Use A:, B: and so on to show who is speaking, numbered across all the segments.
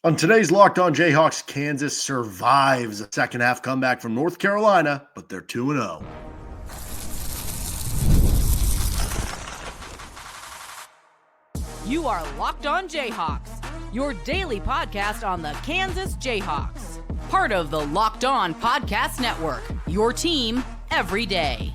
A: On today's Locked On Jayhawks, Kansas survives a second half comeback from North Carolina, but they're 2-0.
B: You are Locked On Jayhawks, your daily podcast on the Kansas Jayhawks. Part of the Locked On Podcast Network, your team every day.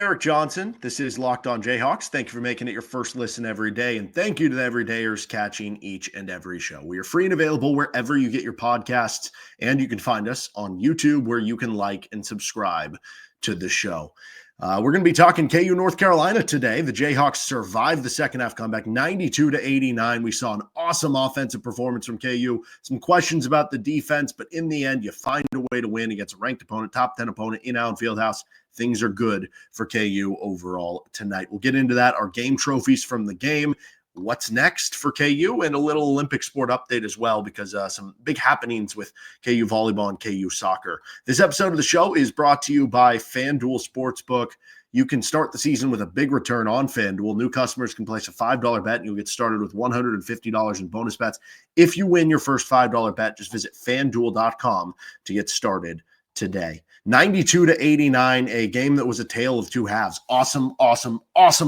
A: Eric Johnson, this is Locked On Jayhawks. Thank you for making it your first listen every day, and thank you to the everydayers catching each and every show. We are free and available wherever you get your podcasts, and you can find us on YouTube where you can like and subscribe to the show. We're going to be talking KU North Carolina today. The Jayhawks survived the second half comeback, 92-89. We saw an awesome offensive performance from KU. Some questions about the defense, but in the end, you find a way to win against a ranked opponent, top 10 opponent in Allen Fieldhouse. Things are good for KU overall tonight. We'll get into that, our game trophies from the game, what's next for KU, and a little Olympic sport update as well, because some big happenings with KU volleyball and KU soccer. This episode of the show is brought to you by FanDuel Sportsbook. You can start the season with a big return on FanDuel. New customers can place a $5 bet, and you'll get started with $150 in bonus bets. If you win your first $5 bet, just visit FanDuel.com to get started today. 92-89, a game that was a tale of two halves. Awesome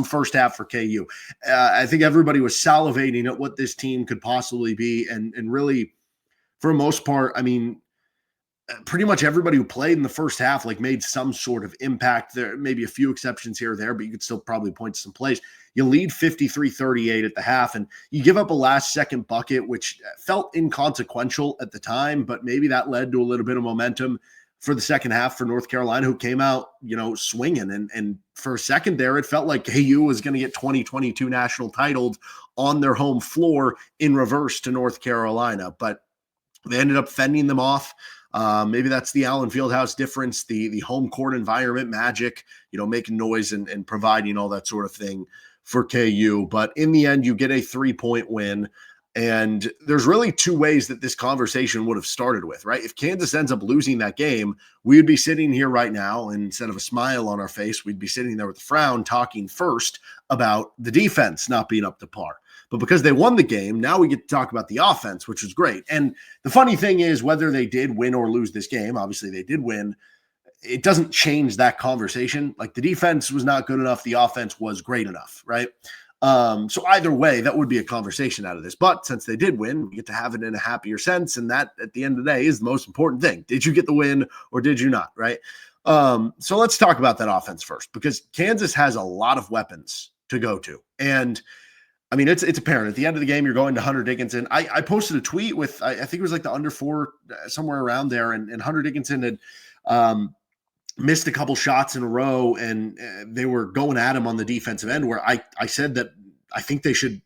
A: first half for KU. I think everybody was salivating at what this team could possibly be. And really, for the most part, I mean, pretty much everybody who played in the first half made some sort of impact. There may be a few exceptions here or there, but you could still probably point to some plays. You lead 53-38 at the half, and you give up a last-second bucket, which felt inconsequential at the time, but maybe that led to a little bit of momentum for the second half for North Carolina, who came out, swinging. And for a second there, it felt like KU was going to get 2022 national titled on their home floor in reverse to North Carolina. But they ended up fending them off. Maybe that's the Allen Fieldhouse difference, the home court environment magic, making noise and providing all that sort of thing for KU. But in the end, you get a 3-point win. And there's really two ways that this conversation would have started with, right? If Kansas ends up losing that game, we would be sitting here right now, and instead of a smile on our face, we'd be sitting there with a frown talking first about the defense not being up to par. But because they won the game, now we get to talk about the offense, which was great. And the funny thing is, whether they did win or lose this game, obviously they did win, it doesn't change that conversation. The defense was not good enough. The offense was great enough, right? So either way, that would be a conversation out of this. But since they did win, we get to have it in a happier sense. And that, at the end of the day, is the most important thing. Did you get the win or did you not, right? So let's talk about that offense first, because Kansas has a lot of weapons to go to. And I mean, it's apparent. At the end of the game, you're going to Hunter Dickinson. I posted a tweet with, I think it was the under 4, somewhere around there. And Hunter Dickinson had missed a couple shots in a row, and they were going at him on the defensive end, where I said that I think they should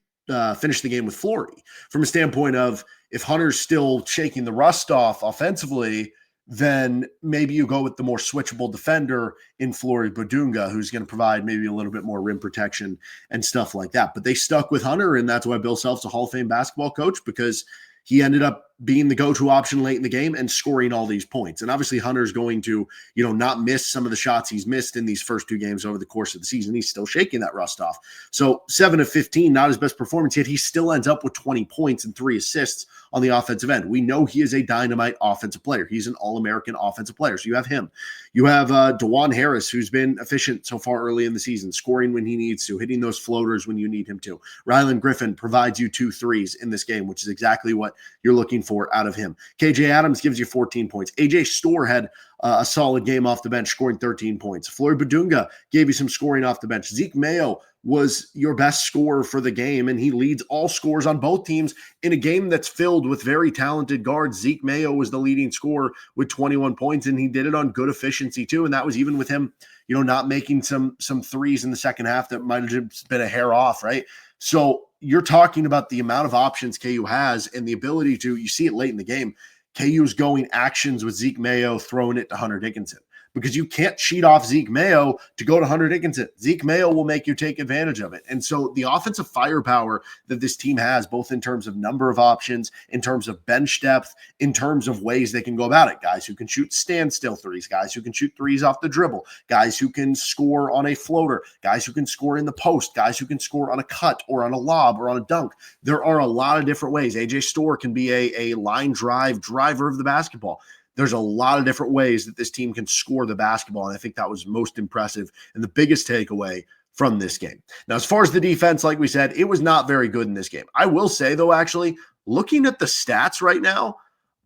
A: finish the game with Flory, from a standpoint of, if Hunter's still shaking the rust off offensively, then maybe you go with the more switchable defender in Flory Badunga, who's going to provide maybe a little bit more rim protection and stuff like that. But they stuck with Hunter, and that's why Bill Self's a Hall of Fame basketball coach, because he ended up being the go-to option late in the game and scoring all these points. And obviously Hunter's going to, not miss some of the shots he's missed in these first two games over the course of the season. He's still shaking that rust off. So 7 of 15, not his best performance, yet he still ends up with 20 points and 3 assists on the offensive end. We know he is a dynamite offensive player. He's an All-American offensive player. So you have him. You have DeJuan Harris, who's been efficient so far early in the season, scoring when he needs to, hitting those floaters when you need him to. Rylan Griffin provides you 2 threes in this game, which is exactly what you're looking for out of him. KJ Adams gives you 14 points. AJ Storr had a solid game off the bench, scoring 13 points. Flory Badunga gave you some scoring off the bench. Zeke Mayo was your best scorer for the game, and he leads all scores on both teams in a game that's filled with very talented guards. Zeke Mayo was the leading scorer with 21 points, and he did it on good efficiency too, and that was even with him, not making some threes in the second half that might have just been a hair off, right? So you're talking about the amount of options KU has and the ability to, you see it late in the game, KU's going actions with Zeke Mayo, throwing it to Hunter Dickinson. because you can't cheat off Zeke Mayo to go to Hunter Dickinson. Zeke Mayo will make you take advantage of it. And so the offensive firepower that this team has, both in terms of number of options, in terms of bench depth, in terms of ways they can go about it, guys who can shoot standstill threes, guys who can shoot threes off the dribble, guys who can score on a floater, guys who can score in the post, guys who can score on a cut or on a lob or on a dunk. There are a lot of different ways. AJ Storr can be a line driver of the basketball. There's a lot of different ways that this team can score the basketball, and I think that was most impressive and the biggest takeaway from this game. Now, as far as the defense, like we said, it was not very good in this game. I will say, though, actually, looking at the stats right now,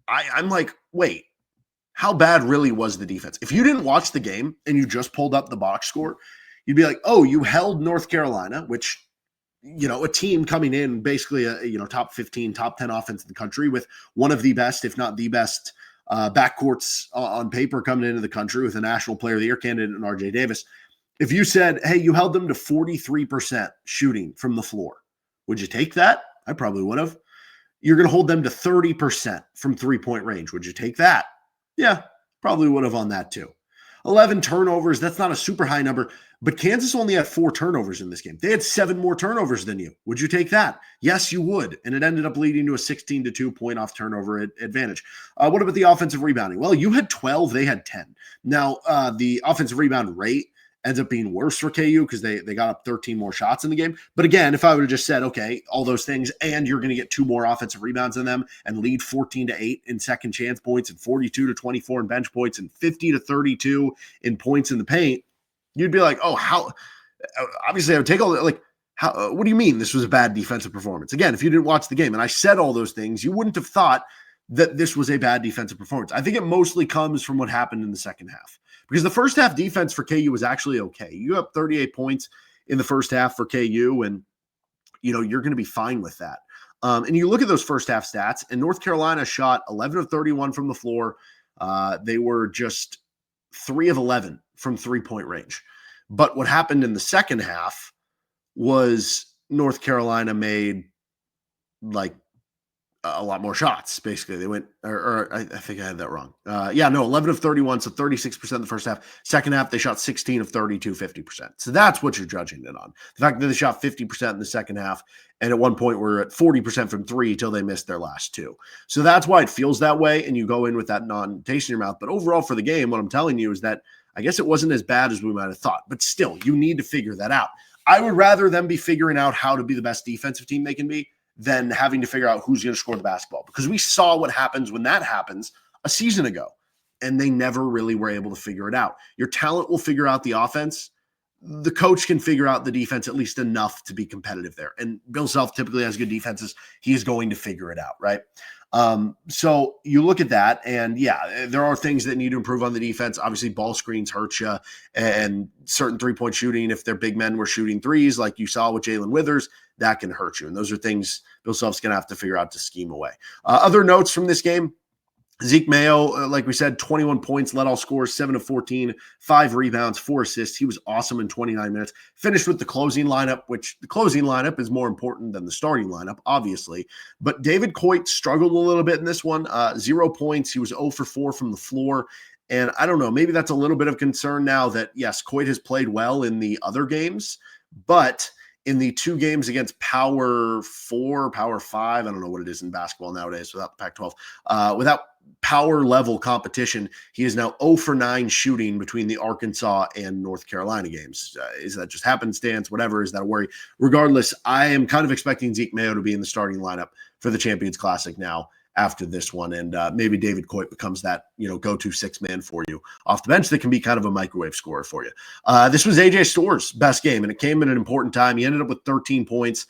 A: I'm like, wait, how bad really was the defense? If you didn't watch the game and you just pulled up the box score, you'd be like, oh, you held North Carolina, which, you know, a team coming in basically a top 15, top 10 offense in the country with one of the best, if not the best, backcourts on paper coming into the country with a National Player of the Year candidate in RJ Davis. If you said, hey, you held them to 43% shooting from the floor, would you take that? I probably would have. You're going to hold them to 30% from three-point range. Would you take that? Yeah, probably would have on that too. 11 turnovers, that's not a super high number, but Kansas only had 4 turnovers in this game. They had 7 more turnovers than you. Would you take that? Yes, you would. And it ended up leading to a 16-2 point off turnover advantage. What about the offensive rebounding? Well, you had 12, they had 10. Now, the offensive rebound rate ends up being worse for KU because they got up 13 more shots in the game. But again, if I would have just said, okay, all those things, and you're going to get 2 more offensive rebounds than them and lead 14-8 in second chance points and 42-24 in bench points and 50-32 in points in the paint, you'd be like, oh, how? Obviously, I would take all that. Like, how? What do you mean this was a bad defensive performance? Again, if you didn't watch the game and I said all those things, you wouldn't have thought that this was a bad defensive performance. I think it mostly comes from what happened in the second half. Because the first half defense for KU was actually okay. You have 38 points in the first half for KU, and you're going to be fine with that. And you look at those first half stats, and North Carolina shot 11 of 31 from the floor. They were just 3 of 11 from three-point range. But what happened in the second half was North Carolina made like a lot more shots. Basically, they went, or I think I had that wrong. 11 of 31, so 36% in the first half. Second half, they shot 16 of 32, 50%. So that's what you're judging it on. The fact that they shot 50% in the second half, and at one point were at 40% from 3 until they missed their last 2. So that's why it feels that way, and you go in with that non-taste in your mouth. But overall for the game, what I'm telling you is that I guess it wasn't as bad as we might have thought. But still, you need to figure that out. I would rather them be figuring out how to be the best defensive team they can be than having to figure out who's going to score the basketball. Because we saw what happens when that happens a season ago, and they never really were able to figure it out. Your talent will figure out the offense. The coach can figure out the defense at least enough to be competitive there. And Bill Self typically has good defenses. He is going to figure it out, right? So you look at that, and yeah, there are things that need to improve on the defense. Obviously, ball screens hurt you, and certain three-point shooting, if their big men were shooting threes like you saw with Jalen Withers, that can hurt you. And those are things Bill Self's going to have to figure out to scheme away. Other notes from this game, Zeke Mayo, like we said, 21 points, led all scores, 7 of 14, 5 rebounds, 4 assists. He was awesome in 29 minutes. Finished with the closing lineup, which the closing lineup is more important than the starting lineup, obviously. But David Coit struggled a little bit in this one. 0 points. He was 0 for 4 from the floor. And I don't know, maybe that's a little bit of concern now that, yes, Coit has played well in the other games, but in the 2 games against Power 4, Power 5, I don't know what it is in basketball nowadays without the Pac-12, without power level competition, he is now 0 for 9 shooting between the Arkansas and North Carolina games. Is that just happenstance? Whatever, is that a worry? Regardless, I am kind of expecting Zeke Mayo to be in the starting lineup for the Champions Classic now after this one, and maybe David Coit becomes that go-to 6-man for you off the bench that can be kind of a microwave scorer for you. This was AJ Storr's best game, and it came at an important time. He ended up with 13 points,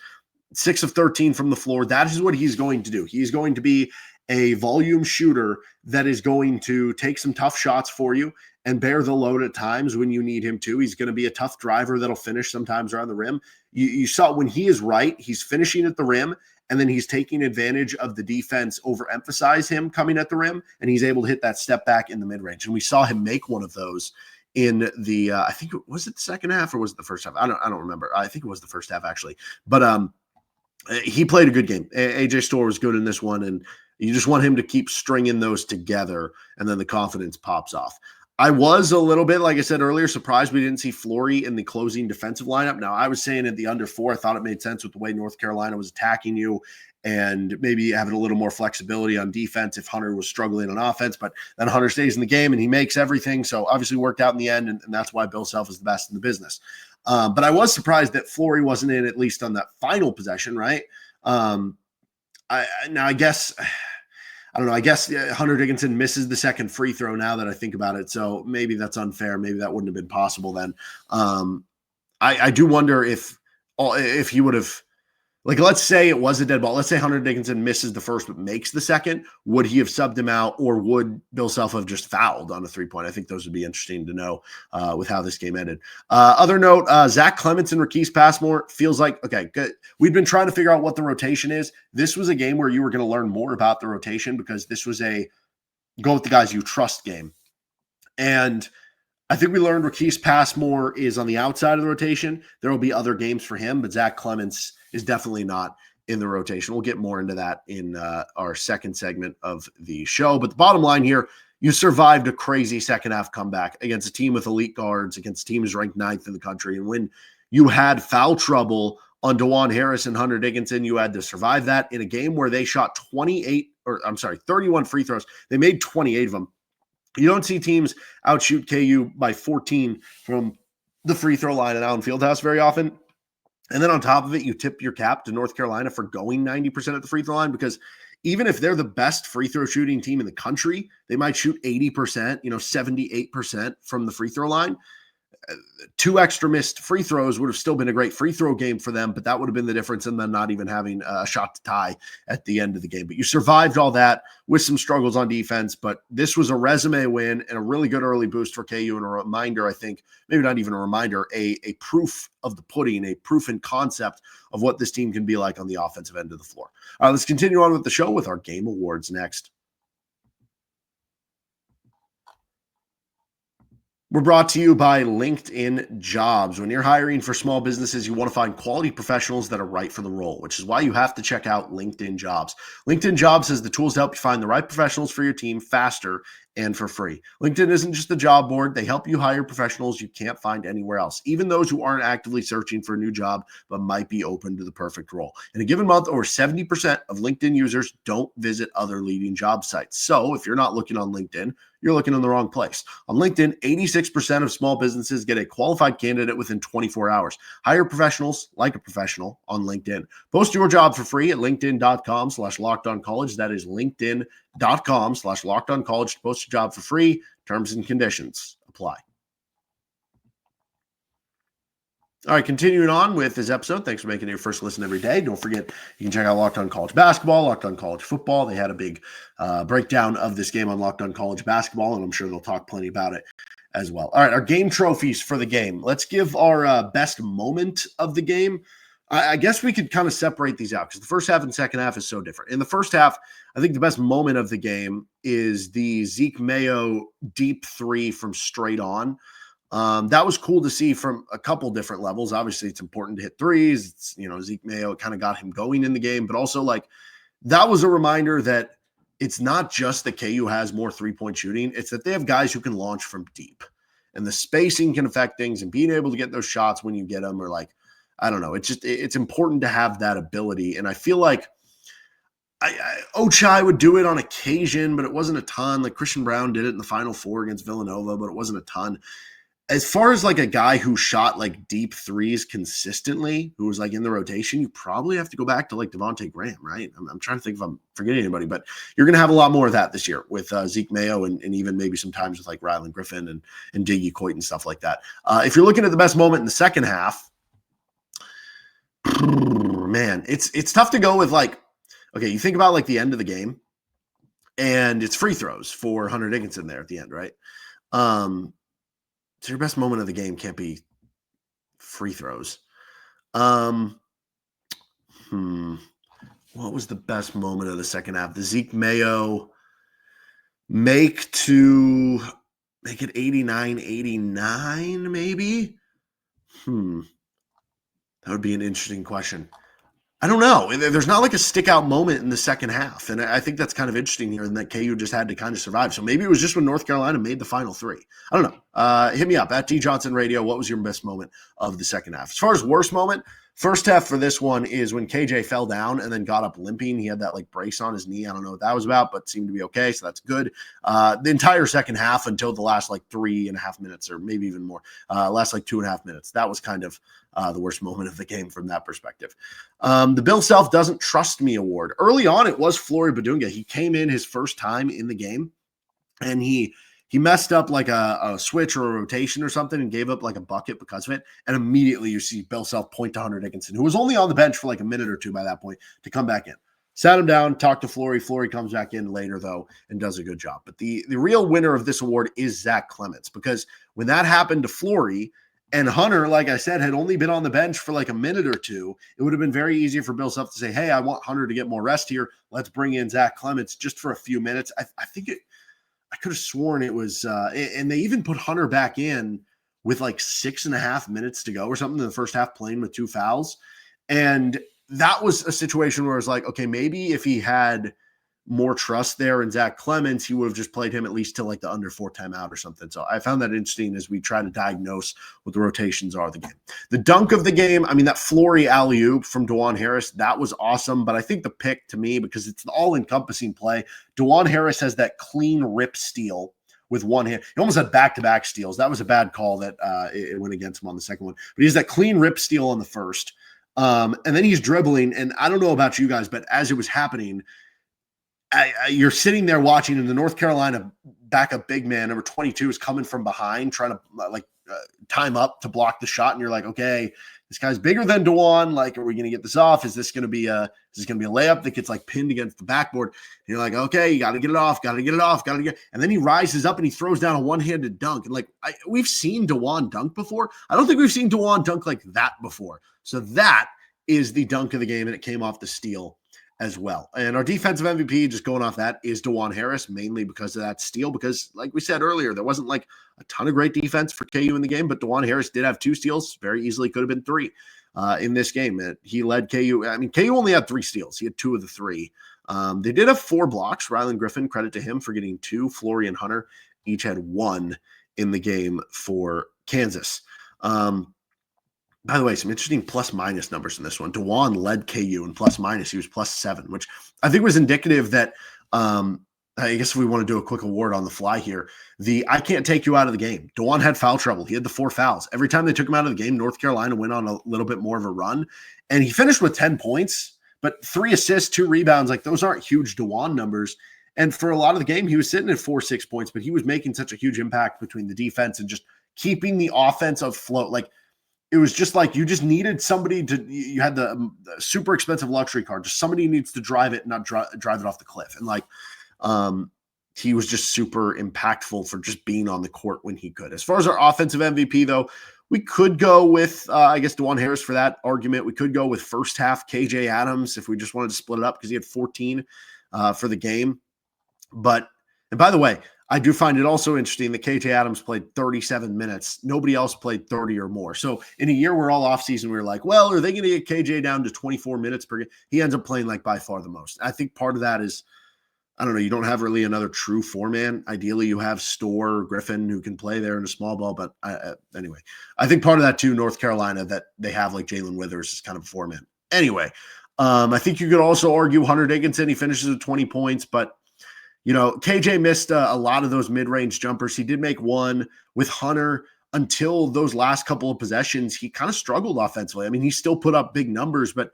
A: 6 of 13 from the floor. That is what he's going to do. He's going to be a volume shooter that is going to take some tough shots for you and bear the load at times when you need him to. He's going to be a tough driver that'll finish sometimes around the rim. You saw when he is right, he's finishing at the rim, and then he's taking advantage of the defense overemphasize him coming at the rim, and he's able to hit that step back in the mid-range. And we saw him make one of those in the I think was it the second half or was it the first half? I don't remember. I think it was the first half actually. But he played a good game. AJ Storr was good in this one, and you just want him to keep stringing those together, and then the confidence pops off. I was a little bit, like I said earlier, surprised we didn't see Flory in the closing defensive lineup. Now, I was saying at the under 4, I thought it made sense with the way North Carolina was attacking you and maybe having a little more flexibility on defense if Hunter was struggling on offense. But then Hunter stays in the game and he makes everything. So obviously worked out in the end, and that's why Bill Self is the best in the business. But I was surprised that Flory wasn't in at least on that final possession, right? I guess I don't know. I guess Hunter Dickinson misses the second free throw now that I think about it. So maybe that's unfair. Maybe that wouldn't have been possible then. I do wonder if he would have, like, let's say it was a dead ball. Let's say Hunter Dickinson misses the first but makes the second. Would he have subbed him out, or would Bill Self have just fouled on a 3-point? I think those would be interesting to know with how this game ended. Other note, Zach Clements and Raquise Passmore feels like, okay, good. We've been trying to figure out what the rotation is. This was a game where you were going to learn more about the rotation because this was a go with the guys you trust game. And I think we learned Raquise Passmore is on the outside of the rotation. There will be other games for him, but Zach Clements is definitely not in the rotation. We'll get more into that in our second segment of the show. But the bottom line here, you survived a crazy second half comeback against a team with elite guards, against a team who's ranked 9th in the country. And when you had foul trouble on DeJuan Harris and Hunter Dickinson, you had to survive that in a game where they shot 31 free throws. They made 28 of them. You don't see teams outshoot KU by 14 from the free throw line at Allen Fieldhouse very often. And then on top of it, you tip your cap to North Carolina for going 90% at the free throw line, because even if they're the best free throw shooting team in the country, they might shoot 80%, 78% from the free throw line. 2 extra missed free throws would have still been a great free throw game for them, but that would have been the difference in them not even having a shot to tie at the end of the game. But you survived all that with some struggles on defense, but this was a resume win and a really good early boost for KU, and a reminder, I think, maybe not even a reminder, a proof of the pudding, a proof in concept of what this team can be like on the offensive end of the floor. All right, let's continue on with the show with our game awards next. We're brought to you by LinkedIn Jobs. When you're hiring for small businesses, you want to find quality professionals that are right for the role, which is why you have to check out LinkedIn Jobs. LinkedIn Jobs has the tools to help you find the right professionals for your team faster and for free. LinkedIn isn't just a job board. They help you hire professionals you can't find anywhere else, even those who aren't actively searching for a new job but might be open to the perfect role. In a given month, over 70% of LinkedIn users don't visit other leading job sites. So if you're not looking on LinkedIn, you're looking in the wrong place. On LinkedIn, 86% of small businesses get a qualified candidate within 24 hours. Hire professionals like a professional on LinkedIn. Post your job for free at linkedin.com/lockedoncollege. That is linkedin.com/lockedoncollege to post your job for free. Terms and conditions apply. All right, continuing on with this episode. Thanks for making it your first listen every day. Don't forget, you can check out Locked On College Basketball, Locked On College Football. They had a big breakdown of this game on Locked On College Basketball, and I'm sure they'll talk plenty about it as well. All right, our game trophies for the game. Let's give our best moment of the game. I guess we could kind of separate these out because the first half and second half is so different. In the first half, I think the best moment of the game is the Zeke Mayo deep 3 from straight on. That was cool to see from a couple different levels. Obviously, it's important to hit threes. It's, Zeke Mayo kind of got him going in the game, but also that was a reminder that it's not just that KU has more 3-point shooting. It's that they have guys who can launch from deep, and the spacing can affect things, and being able to get those shots when you get them, or I don't know. It's important to have that ability. And I feel like Ochai would do it on occasion, but it wasn't a ton. Like Christian Brown did it in the Final Four against Villanova, but it wasn't a ton. As far as a guy who shot deep threes consistently, who was in the rotation, you probably have to go back to Devontae Graham, right? I'm trying to think if I'm forgetting anybody, but you're going to have a lot more of that this year with Zeke Mayo and even maybe sometimes with Rylan Griffin and Diggy Coit and stuff like that. If you're looking at the best moment in the second half, man, it's tough to go with okay, you think about the end of the game and it's free throws for Hunter Dickinson there at the end, right? So your best moment of the game can't be free throws. What was the best moment of the second half? The Zeke Mayo make it 89-89 maybe? That would be an interesting question. I don't know. There's not like a stick out moment in the second half. And I think that's kind of interesting here in that KU just had to kind of survive. So maybe it was just when North Carolina made the final three. I don't know. Hit me up at D Johnson Radio. What was your best moment of the second half? As far as worst moment, first half for this one is when KJ fell down and then got up limping. He had that like brace on his knee. I don't know what that was about, but seemed to be okay. So that's good. The entire second half until the last like 3.5 minutes or maybe even more, last like 2.5 minutes. That was kind of the worst moment of the game from that perspective. The Bill Self doesn't trust me award. Early on, it was Flory Badunga. He came in his first time in the game and he messed up like a switch or a rotation or something and gave up like a bucket because of it. And immediately you see Bill Self point to Hunter Dickinson, who was only on the bench for like a minute or two by that point, to come back in. Sat him down, talked to Flory. Flory comes back in later, though, and does a good job. But the real winner of this award is Zach Clements, because when that happened to Flory, and Hunter, like I said, had only been on the bench for like a minute or two, it would have been very easy for Bill Self to say, hey, I want Hunter to get more rest here. Let's bring in Zach Clements just for a few minutes. I think I could have sworn it was, and they even put Hunter back in with like 6.5 minutes to go or something in the first half, playing with 2 fouls. And that was a situation where it was like, okay, maybe if he had more trust there in Zach Clements, he would have just played him at least till like the under 4 timeout or something. So I found that interesting as we try to diagnose what the rotations are of the game. The dunk of the game, I mean, that Flory alley-oop from DeJuan Harris, that was awesome. But I think the pick to me, because it's the all-encompassing play, DeJuan Harris has that clean rip steal with one hand. He almost had back-to-back steals. That was a bad call that it went against him on the second one. But he has that clean rip steal on the first. And then he's dribbling. And I don't know about you guys, but as it was happening, you're sitting there watching, and the North Carolina backup big man, number 22, is coming from behind, trying to time up to block the shot. And you're like, okay, this guy's bigger than DeJuan. Like, are we going to get this off? Is this going to be a layup that gets like pinned against the backboard? And you're like, okay, you got to get it off, And then he rises up and he throws down a one-handed dunk. And like, we've seen DeJuan dunk before. I don't think we've seen DeJuan dunk like that before. So that is the dunk of the game, and it came off the steal as well. And our defensive MVP, just going off that, is DeJuan Harris, mainly because of that steal, because like we said earlier, there wasn't like a ton of great defense for KU in the game, but DeJuan Harris did have 2 steals, very easily could have been 3 in this game. He led KU. I mean, KU only had 3 steals. He had 2 of the 3. They did have 4 blocks. Rylan Griffin, credit to him for getting 2. Flory and Hunter each had 1 in the game for Kansas. By the way, some interesting plus-minus numbers in this one. DeJuan led KU in plus-minus. He was +7, which I think was indicative that, I guess if we want to do a quick award on the fly here, I can't take you out of the game. DeJuan had foul trouble. He had the 4 fouls. Every time they took him out of the game, North Carolina went on a little bit more of a run. And he finished with 10 points, but 3 assists, 2 rebounds. Like, those aren't huge DeJuan numbers. And for a lot of the game, he was sitting at 4-6 points, but he was making such a huge impact between the defense and just keeping the offense afloat. Like, it was just like you just needed somebody you had the super expensive luxury car. Just somebody needs to drive it, not drive it off the cliff. And like, he was just super impactful for just being on the court when he could. As far as our offensive MVP, though, we could go with, I guess, DeJuan Harris for that argument. We could go with first half KJ Adams if we just wanted to split it up, because he had 14 for the game. And by the way, I do find it also interesting that KJ Adams played 37 minutes. Nobody else played 30 or more. So in a year we're all offseason, we're like, well, are they going to get KJ down to 24 minutes per game? He ends up playing like by far the most. I think part of that is, I don't know, you don't have really another true 4-man. Ideally, you have Storr, Griffin, who can play there in a small ball. But anyway, I think part of that too, North Carolina, that they have like Jalen Withers is kind of a 4-man. Anyway, I think you could also argue Hunter Dickinson. He finishes with 20 points, but KJ missed a lot of those mid-range jumpers. He did make one with Hunter until those last couple of possessions. He kind of struggled offensively. I mean, he still put up big numbers, but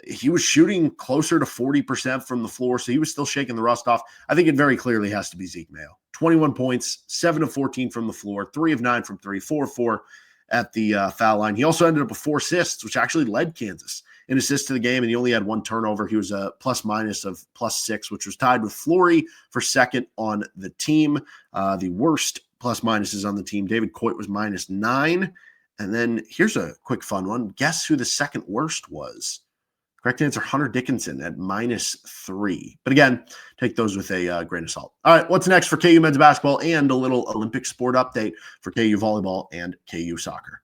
A: he was shooting closer to 40% from the floor, so he was still shaking the rust off. I think it very clearly has to be Zeke Mayo. 21 points, 7 of 14 from the floor, 3 of 9 from 3, 4 of 4 at the foul line. He also ended up with 4 assists, which actually led Kansas in assists to the game, and he only had 1 turnover. He was a plus-minus of +6, which was tied with Flory for second on the team. The worst plus-minuses on the team, David Coit was -9. And then here's a quick fun one. Guess who the second worst was? Correct answer, Hunter Dickinson at -3. But again, take those with a grain of salt. All right, what's next for KU men's basketball and a little Olympic sport update for KU volleyball and KU soccer.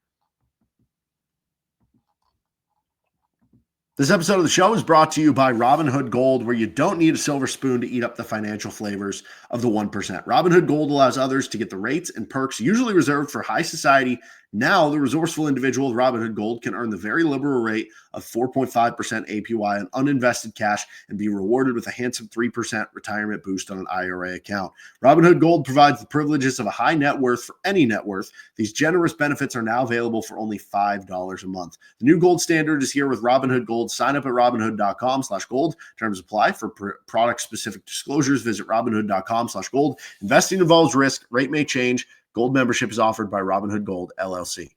A: This episode of the show is brought to you by Robinhood Gold, where you don't need a silver spoon to eat up the financial flavors of the 1%. Robinhood Gold allows others to get the rates and perks usually reserved for high society. Now, the resourceful individual with Robinhood Gold can earn the very liberal rate of 4.5% APY on uninvested cash and be rewarded with a handsome 3% retirement boost on an IRA account. Robinhood Gold provides the privileges of a high net worth for any net worth. These generous benefits are now available for only $5 a month. The new gold standard is here with Robinhood Gold. Sign up at robinhood.com/gold. Terms apply. For product-specific disclosures, visit robinhood.com/gold. Investing involves risk. Rate may change. Gold membership is offered by Robinhood Gold, LLC.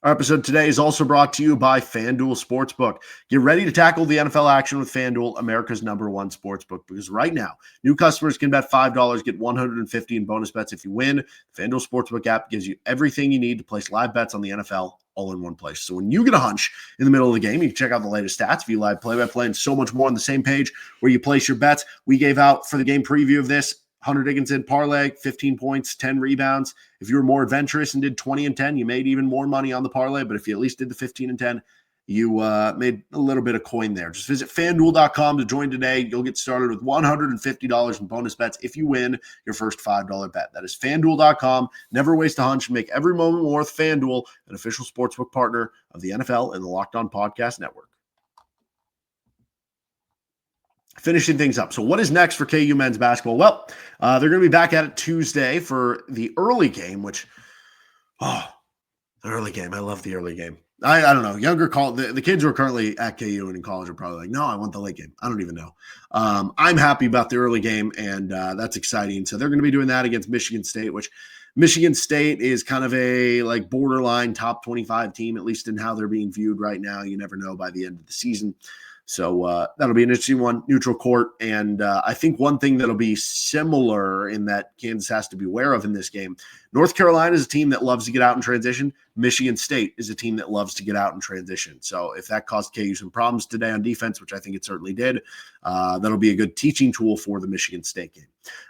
A: Our episode today is also brought to you by FanDuel Sportsbook. Get ready to tackle the NFL action with FanDuel, America's #1 sportsbook, because right now, new customers can bet $5, get $150 in bonus bets if you win. The FanDuel Sportsbook app gives you everything you need to place live bets on the NFL all in one place. So when you get a hunch in the middle of the game, you can check out the latest stats, view live play-by-play, and so much more on the same page where you place your bets. We gave out for the game preview of this Hunter Dickinson parlay, 15 points, 10 rebounds. If you were more adventurous and did 20 and 10, you made even more money on the parlay. But if you at least did the 15 and 10, you made a little bit of coin there. Just visit FanDuel.com to join today. You'll get started with $150 in bonus bets if you win your first $5 bet. That is FanDuel.com. Never waste a hunch. Make every moment more with FanDuel, an official sportsbook partner of the NFL and the Locked On Podcast Network. Finishing things up. So what is next for KU men's basketball? Well, they're going to be back at it Tuesday for the early game, which, the early game. I love the early game. I don't know. The kids who are currently at KU and in college are probably like, no, I want the late game. I don't even know. I'm happy about the early game, and that's exciting. So they're going to be doing that against Michigan State, which Michigan State is kind of a like borderline top 25 team, at least in how they're being viewed right now. You never know by the end of the season. So that'll be an interesting one, neutral court. And I think one thing that'll be similar in that Kansas has to be aware of in this game, North Carolina is a team that loves to get out in transition. Michigan State is a team that loves to get out in transition. So if that caused KU some problems today on defense, which I think it certainly did, that'll be a good teaching tool for the Michigan State game.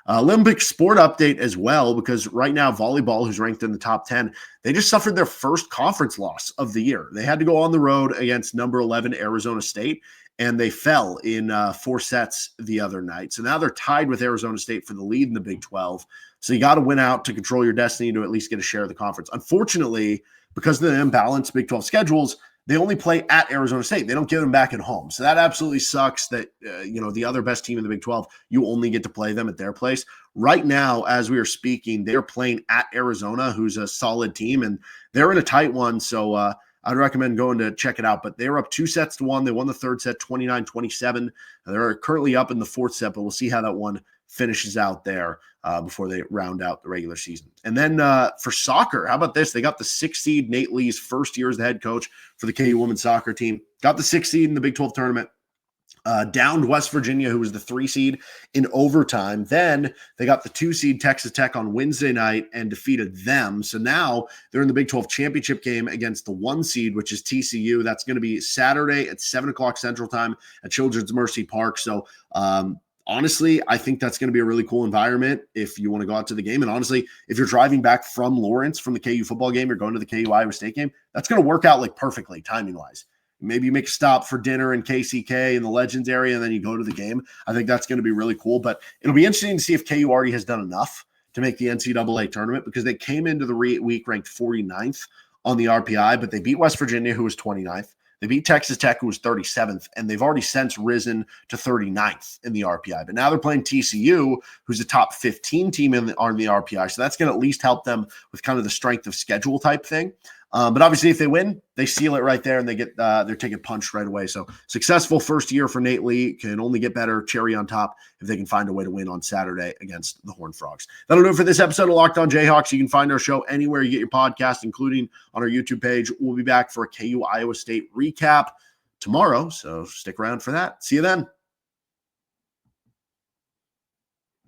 A: Olympic sport update as well, because right now volleyball, who's ranked in the top 10, they just suffered their first conference loss of the year. They had to go on the road against number 11 Arizona State, and they fell in 4 sets the other night. So now they're tied with Arizona State for the lead in the Big 12. So you got to win out to control your destiny to at least get a share of the conference. Unfortunately, because of the imbalanced Big 12 schedules, they only play at Arizona State. They don't get them back at home. So that absolutely sucks that, the other best team in the Big 12, you only get to play them at their place. Right now, as we are speaking, they're playing at Arizona, who's a solid team, and they're in a tight one. So I'd recommend going to check it out. But they were up 2-1. They won the third set 29-27. They're currently up in the fourth set, but we'll see how that one finishes out there before they round out the regular season. And then for soccer, how about this? They got the 6th seed, Nate Lee's first year as the head coach for the KU women's soccer team. Got the 6th seed in the Big 12 tournament. Downed West Virginia, who was the 3 seed, in overtime. Then they got the 2 seed Texas Tech on Wednesday night and defeated them. So now they're in the Big 12 championship game against the 1 seed, which is TCU. That's going to be Saturday at 7 o'clock Central Time at Children's Mercy Park. So honestly, I think that's going to be a really cool environment if you want to go out to the game. And honestly, if you're driving back from Lawrence from the KU football game, you're going to the KU Iowa State game, that's going to work out like perfectly timing-wise. Maybe you make a stop for dinner in KCK in the Legends area, and then you go to the game. I think that's going to be really cool. But it'll be interesting to see if KU already has done enough to make the NCAA tournament, because they came into the week ranked 49th on the RPI, but they beat West Virginia, who was 29th. They beat Texas Tech, who was 37th, and they've already since risen to 39th in the RPI. But now they're playing TCU, who's a top 15 team on the RPI. So that's going to at least help them with kind of the strength of schedule type thing. But obviously, if they win, they seal it right there, and they get their ticket punched right away. So successful first year for Nate Lee. Can only get better, cherry on top, if they can find a way to win on Saturday against the Horned Frogs. That'll do it for this episode of Locked On Jayhawks. You can find our show anywhere you get your podcast, including on our YouTube page. We'll be back for a KU Iowa State recap tomorrow, so stick around for that. See you then.